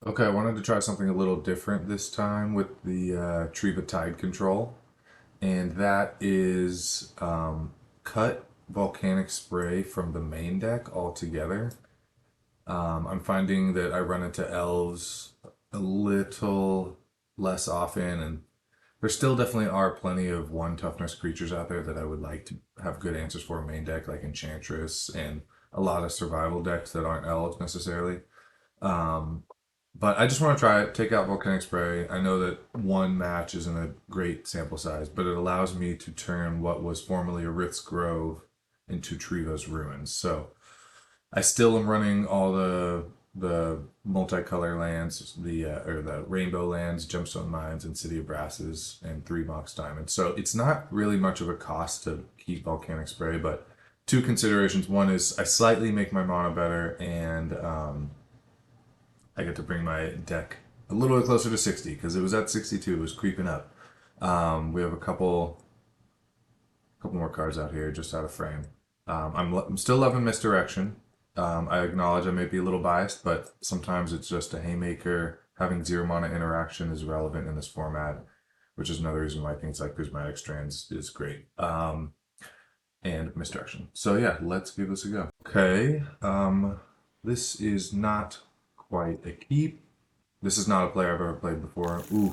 Okay, I wanted to try something a little different this time with the Treva Tide Control, and that is cut volcanic spray from the main deck altogether. I'm finding that I run into elves a little less often, and there still definitely are plenty of one toughness creatures out there that I would like to have good answers for in main deck, like Enchantress and a lot of survival decks that aren't elves necessarily. Um, but I just want to try it, take out volcanic spray. I know that one match isn't a great sample size, but it allows me to turn what was formerly a Rift's Grove into Treva's Ruins. So I still am running all the multicolor lands, the or the rainbow lands, gemstone mines, and city of brasses, and 3 Mox diamonds. So it's not really much of a cost to keep volcanic spray, but two considerations. One is I slightly make my mana better, and I get to bring my deck a little bit closer to 60 because it was at 62. It was creeping up. We have a couple more cards out here just out of frame. I'm still loving Misdirection. I acknowledge I may be a little biased, but sometimes it's just a haymaker. Having 0 mana interaction is relevant in this format, which is another reason why things like Prismatic Strands is great. And Misdirection. So yeah, let's give this a go. Okay, this is not quite a keep. This is not a player I've ever played before. Ooh.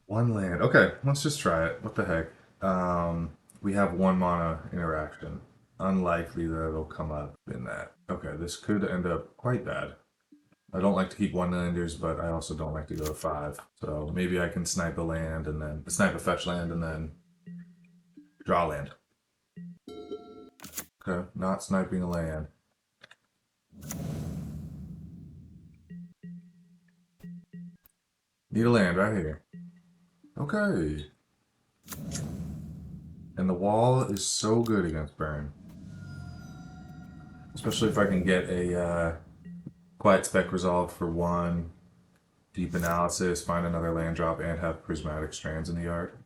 One land. Okay, let's just try it. What the heck? We have 1 mana interaction. Unlikely that it'll come up in that. Okay, this could end up quite bad. I don't like to keep 1-landers, but I also don't like to go to 5. So maybe I can snipe a land and then snipe a fetch land and then draw a land. Okay, not sniping a land. Need a land right here. Okay. And the wall is so good against burn. Especially if I can get a quiet spec resolved for 1, deep analysis, find another land drop, and have prismatic strands in the yard.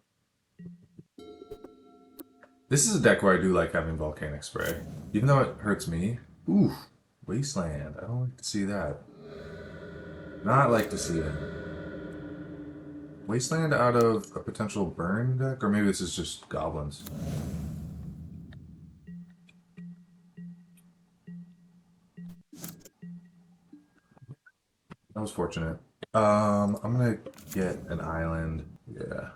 This is a deck where I do like having volcanic spray. Even though it hurts me. Ooh, wasteland. I don't like to see that. Not like to see it. Wasteland out of a potential burn deck? Or maybe this is just goblins. That was fortunate. I'm gonna get an island. Yeah.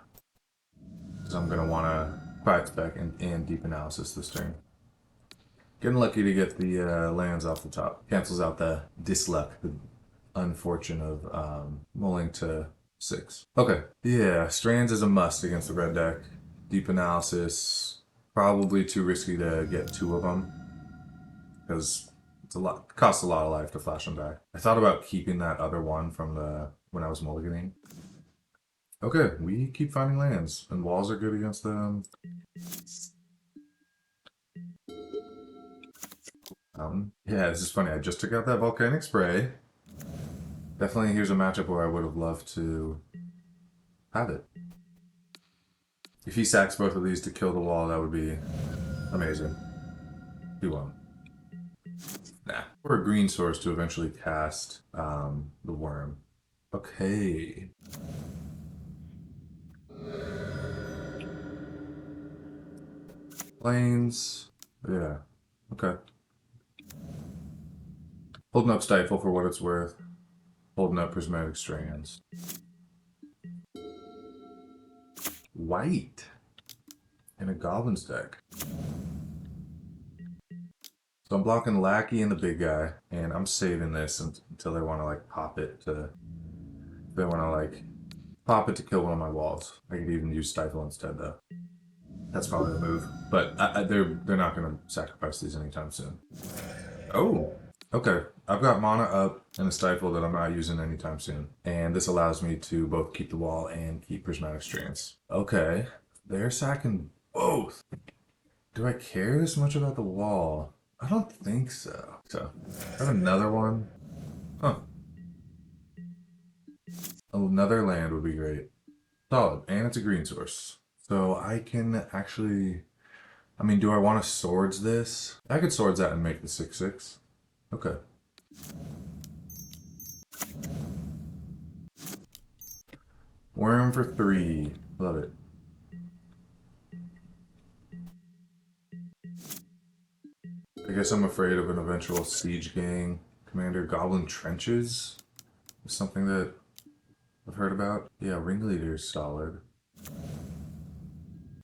Because I'm gonna wanna quiet spec and deep analysis this turn. Getting lucky to get the lands off the top. Cancels out the disluck, the unfortune of mulling to 6. Okay. Yeah, Strands is a must against the red deck. Deep analysis, probably too risky to get 2 of them. Because it's a lot, costs a lot of life to flash them back. I thought about keeping that other one from the when I was mulliganing. Okay, we keep finding lands, and walls are good against them. Yeah, this is funny. I just took out that volcanic spray. Definitely, here's a matchup where I would have loved to have it. If he sacks both of these to kill the wall, that would be amazing. He won't. Nah. Or a green source to eventually cast the worm. Okay. Planes. Yeah. Okay. Holding up Stifle for what it's worth. Holding up Prismatic Strands. White. In a Goblins deck. So I'm blocking Lackey and the big guy, and I'm saving this until they want to like pop it to. They want to like pop it to kill one of my walls. I could even use Stifle instead, though. That's probably the move. But they're not going to sacrifice these anytime soon. Oh, okay. I've got mana up and a Stifle that I'm not using anytime soon, and this allows me to both keep the wall and keep Prismatic Strands. Okay, they're sacking both. Do I care this much about the wall? I don't think so. So, I have another one. Huh. Another land would be great. Solid. And it's a green source. So I can actually... I mean, do I want to swords this? I could swords that and make the 6/6. Okay. Worm for 3. Love it. I guess I'm afraid of an eventual siege gang commander. Goblin trenches is something that I've heard about. Yeah, ringleader's solid.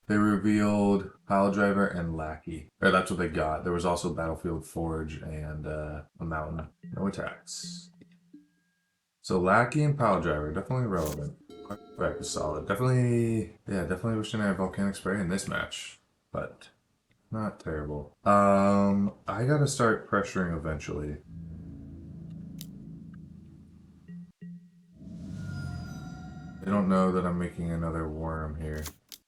They revealed Piledriver and Lackey. Or that's what they got. There was also Battlefield Forge and a mountain. No attacks. So Lackey and Piledriver definitely relevant. Back is solid. Definitely, yeah, definitely wishing I had Volcanic Spray in this match, but not terrible. I gotta start pressuring eventually. They don't know that I'm making another worm here.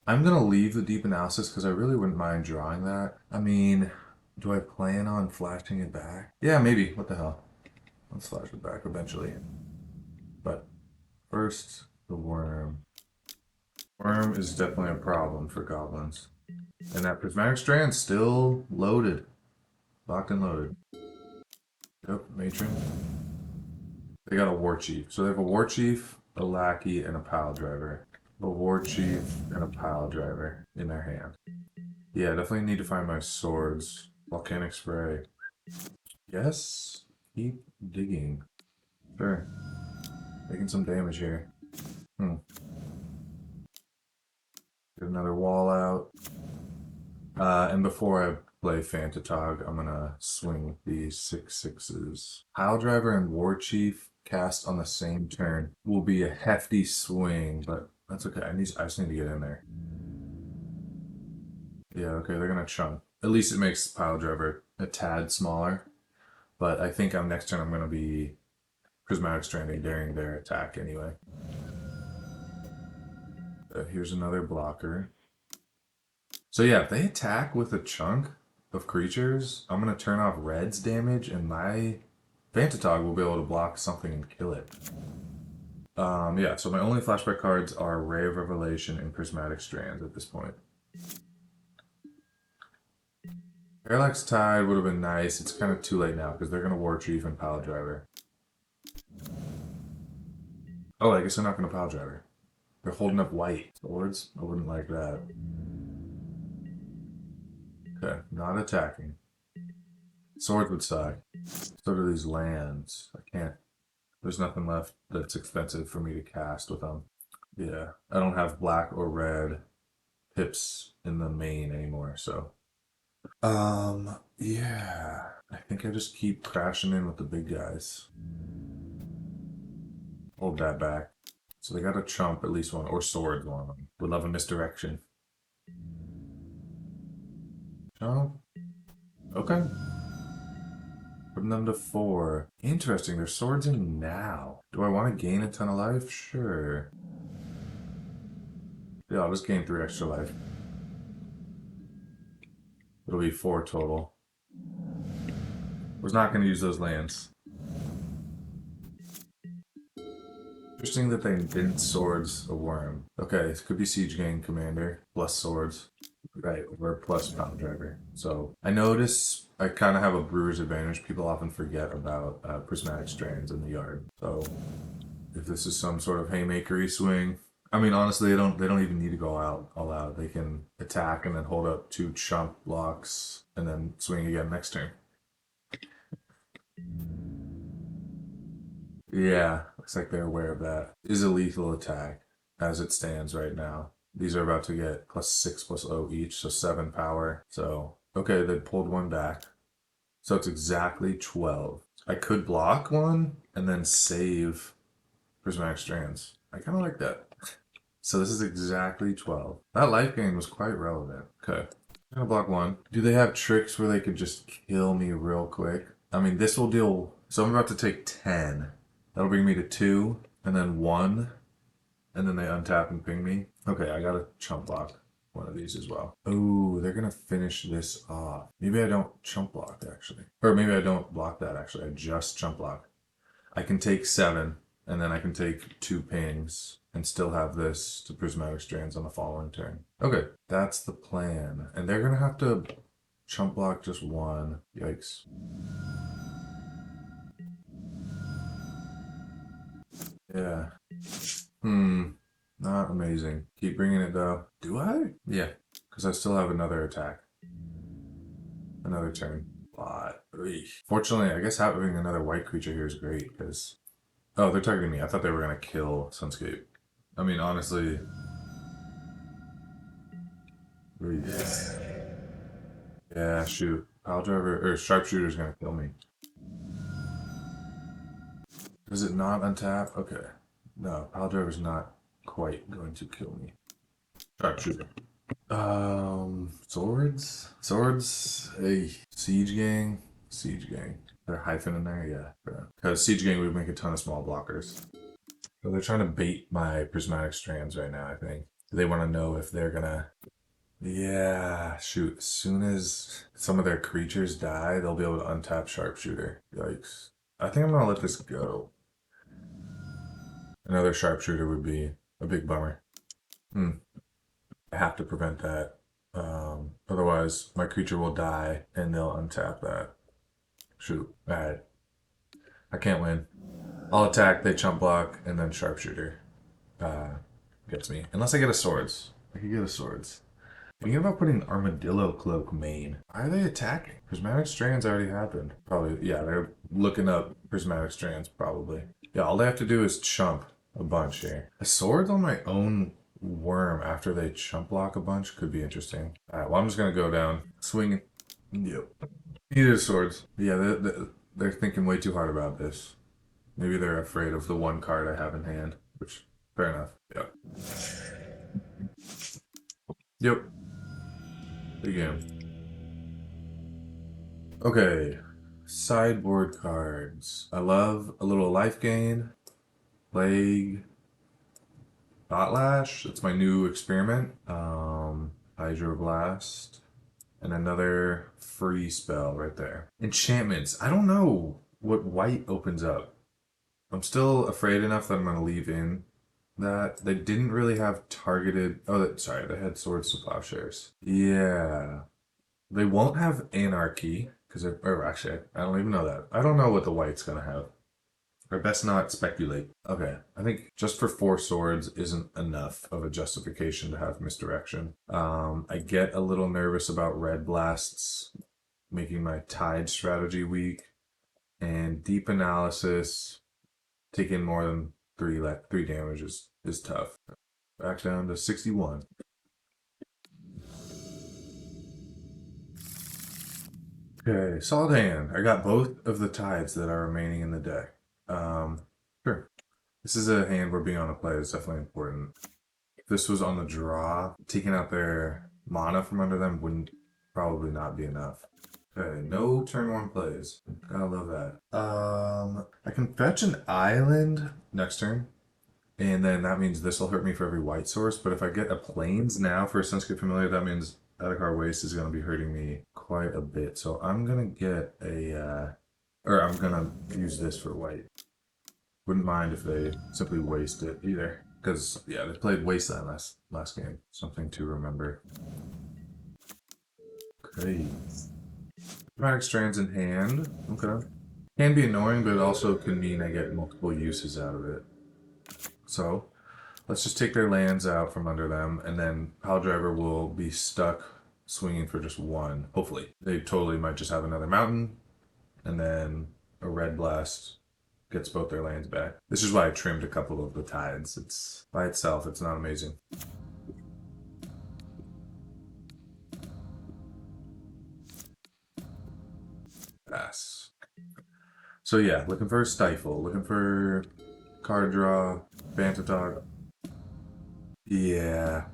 I'm gonna leave the deep analysis because I really wouldn't mind drawing that. I mean, do I plan on flashing it back? Yeah, maybe. What the hell? Let's flash it back eventually. But first, the worm. Worm is definitely a problem for goblins. And that prismatic strand's still loaded. Locked and loaded. Yep, matron. They got a war chief. So they have a war chief, a lackey, and a Piledriver. A war chief and a Piledriver in their hand. Yeah, definitely need to find my swords. Volcanic spray. Yes. Keep digging. Sure. Making some damage here. Get another wall out. And before I play Fantatog, I'm gonna swing these 6/6s. Piledriver and War Chief cast on the same turn will be a hefty swing, but that's okay. I just need to get in there. Yeah, okay, they're gonna chunk. At least it makes Piledriver a tad smaller. But I think on next turn I'm gonna be Prismatic Stranding during their attack anyway. Here's another blocker. So yeah, if they attack with a chunk of creatures, I'm going to turn off red's damage and my Fantatog will be able to block something and kill it. Yeah, so my only flashback cards are Ray of Revelation and Prismatic Strands at this point. Parallax Tide would have been nice. It's kind of too late now because they're going to War Chief and Piledriver. Oh, I guess they're not going to Piledriver. They're holding up white swords. I wouldn't like that. Okay, not attacking. Swords would suck. So do these lands. I can't. There's nothing left that's expensive for me to cast with them. Yeah, I don't have black or red pips in the main anymore, so. Yeah. I think I just keep crashing in with the big guys. Hold that back. So they got a chump, at least one, or sword one. Would love a misdirection. Chump. Okay. Putting them to 4. Interesting, their swords in now. Do I want to gain a ton of life? Sure. Yeah, I'll just gain 3 extra life. It'll be 4 total. Was not going to use those lands. Interesting that they didn't swords a worm. Okay, this could be Siege Gang Commander plus swords. Right, or plus Piledriver. So I notice I kind of have a brewer's advantage. People often forget about prismatic strands in the yard. So if this is some sort of haymakery swing, I mean honestly, they don't even need to go out all out. They can attack and then hold up 2 chump blocks and then swing again next turn. Yeah, looks like they're aware of that. It is a lethal attack as it stands right now. These are about to get +6/+0 each, so 7 power. So, okay, they pulled 1 back. So it's exactly 12. I could block 1 and then save Prismatic Strands. I kind of like that. So this is exactly 12. That life gain was quite relevant. Okay. I'm gonna block 1. Do they have tricks where they could just kill me real quick? I mean, this will deal... So I'm about to take 10. That'll bring me to 2, and then 1, and then they untap and ping me. Okay, I gotta chump block one of these as well. Oh, they're gonna finish this off. Maybe I don't chump block, actually. Or maybe I don't block that, actually. I just chump block. I can take 7, and then I can take 2 pings, and still have this to Prismatic Strands on the following turn. Okay, that's the plan. And they're gonna have to chump block just 1. Yikes. Yeah. Not amazing. Keep bringing it though. Do I? Yeah, because I still have another attack. Another turn. But fortunately, I guess having another white creature here is great because. Oh, they're targeting me. I thought they were gonna kill Sunscape. I mean, honestly. Yeah, shoot. Piledriver or Sharpshooter's gonna kill me. Does it not untap? Okay. No, Piledriver's not quite going to kill me. Sharpshooter. Swords? Swords? A Siege Gang? Siege Gang. They're hyphen in there? Yeah. Because Siege Gang would make a ton of small blockers. So they're trying to bait my Prismatic Strands right now, I think. They want to know if they're gonna. Yeah, shoot. As soon as some of their creatures die, they'll be able to untap Sharpshooter. Yikes. I think I'm gonna let this go. Another Sharpshooter would be a big bummer. I have to prevent that. Otherwise, my creature will die and they'll untap that. Shoot. Alright. I can't win. I'll attack, they chump block, and then Sharpshooter gets me. Unless I get a Swords. I could get a Swords. Thinking about putting Armadillo Cloak main. Why are they attacking? Prismatic Strands already happened. Probably, yeah, they're looking up Prismatic Strands, probably. Yeah, all they have to do is chump a bunch here. A Swords on my own worm after they chump block a bunch could be interesting. Alright, well, I'm just gonna go down. Swing. Yep. Neither Swords. Yeah, they're thinking way too hard about this. Maybe they're afraid of the one card I have in hand, which, fair enough. Yep. Yep. Big game. Okay. Sideboard cards. I love a little life gain. Plague. Thought That's my new experiment. Hydroblast. And another free spell right there. Enchantments. I don't know what white opens up. I'm still afraid enough that I'm going to leave in that. They didn't really have targeted. Oh, sorry, they had Swords to Plowshares. Yeah. They won't have Anarchy, because or actually, I don't even know that. I don't know what the white's going to have. Or best not speculate. Okay, I think just for 4 swords isn't enough of a justification to have misdirection. I get a little nervous about red blasts making my tide strategy weak, and deep analysis taking more than 3 damage is tough. Back down to 61. Okay, solid hand. I got both of the tides that are remaining in the deck. Sure. This is a hand where being on a play is definitely important. If this was on the draw, taking out their mana from under them wouldn't probably not be enough. Okay, no turn 1 plays. Gotta love that. I can fetch an island next turn, and then that means this will hurt me for every white source. But if I get a plains now for a Sunscape Familiar, that means Adhikar Waste is gonna be hurting me quite a bit. So I'm gonna get a, or I'm gonna use this for white. Wouldn't mind if they simply waste it either. Because, yeah, they played Wasteland last game. Something to remember. Okay. Dramatic Strands in hand. Okay. Can be annoying, but it also can mean I get multiple uses out of it. So, let's just take their lands out from under them, and then Piledriver will be stuck swinging for just 1. Hopefully. They totally might just have another mountain, and then a red blast gets both their lands back. This is why I trimmed a couple of the tides. It's by itself, it's not amazing. Pass. So yeah, looking for a Stifle, looking for card draw, Banta Dog. Yeah,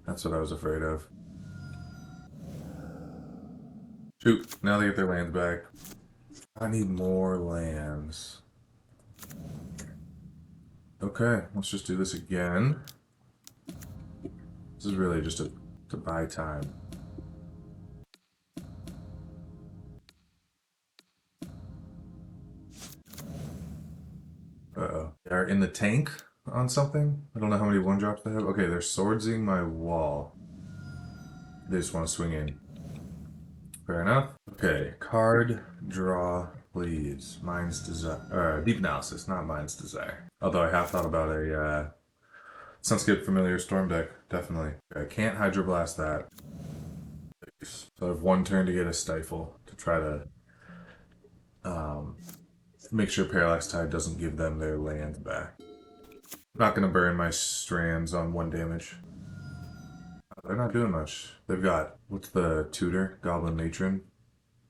that's what I was afraid of. Shoot, now they get their lands back. I need more lands. Okay, let's just do this again. This is really just to buy time. Uh-oh. They're in the tank on something? I don't know how many 1-drops they have. Okay, they're swordsing my wall. They just want to swing in. Fair enough. Okay, card draw, please. Mind's Desire. Deep Analysis, not Mind's Desire. Although I have thought about a Sunscape Familiar Storm deck, definitely. I can't Hydroblast that. So I have one turn to get a Stifle to try to um, make sure Parallax Tide doesn't give them their land back. I'm not going to burn my strands on 1 damage. They're not doing much. They've got, what's the tutor? Goblin Matron.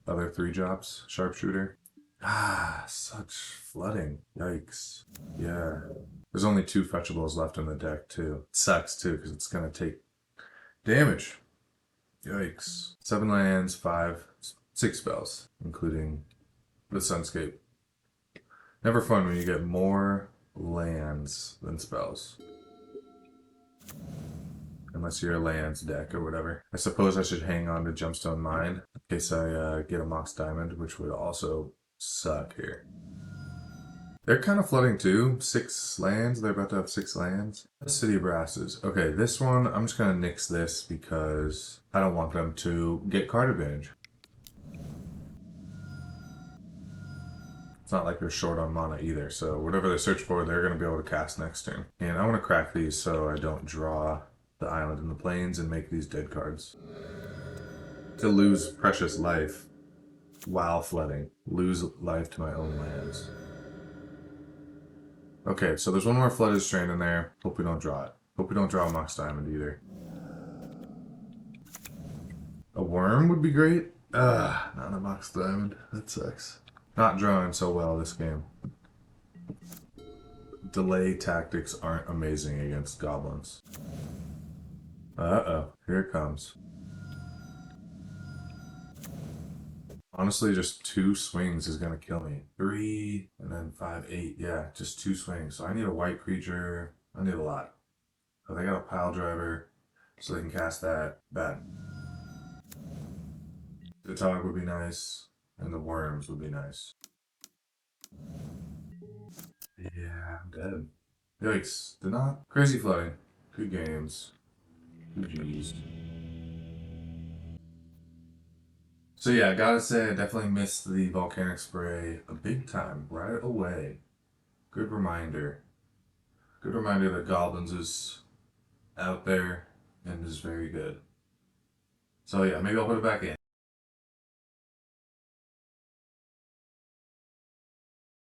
Other 3 drops. Sharpshooter. Ah, such flooding. Yikes. Yeah. There's only 2 fetchables left in the deck, too. It sucks, too, because it's going to take damage. Yikes. 7 lands, 6 spells, including the Sunscape. Never fun when you get more lands than spells. Unless you're a lands deck or whatever. I suppose I should hang on to Gemstone Mine in case I get a Mox Diamond, which would also suck here. They're kind of flooding too. 6 lands. They're about to have 6 lands. City Brasses. Okay, this one, I'm just going to nix this because I don't want them to get card advantage. It's not like they're short on mana either, so whatever they search for, they're going to be able to cast next turn. And I want to crack these so I don't draw the island and the plains and make these dead cards. To lose precious life while flooding. Lose life to my own lands. Okay, so there's one more Flooded Strand in there. Hope we don't draw it. Hope we don't draw a Mox Diamond either. A worm would be great. Not a Mox Diamond. That sucks. Not drawing so well this game. Delay tactics aren't amazing against goblins. Uh-oh, here it comes. Honestly, just 2 swings is gonna kill me. 3, and then 5, 8. Yeah, just 2 swings. So I need a white creature. I need a lot. Oh, they got a Piledriver, so they can cast that. Bad. The Tog would be nice, and the worms would be nice. Yeah, I'm dead. Yikes. Did not. Crazy flooding. Good games. GG's. So yeah, I gotta say, I definitely missed the volcanic spray a big time right away. Good reminder. Good reminder that Goblins is out there and is very good. So yeah, maybe I'll put it back in.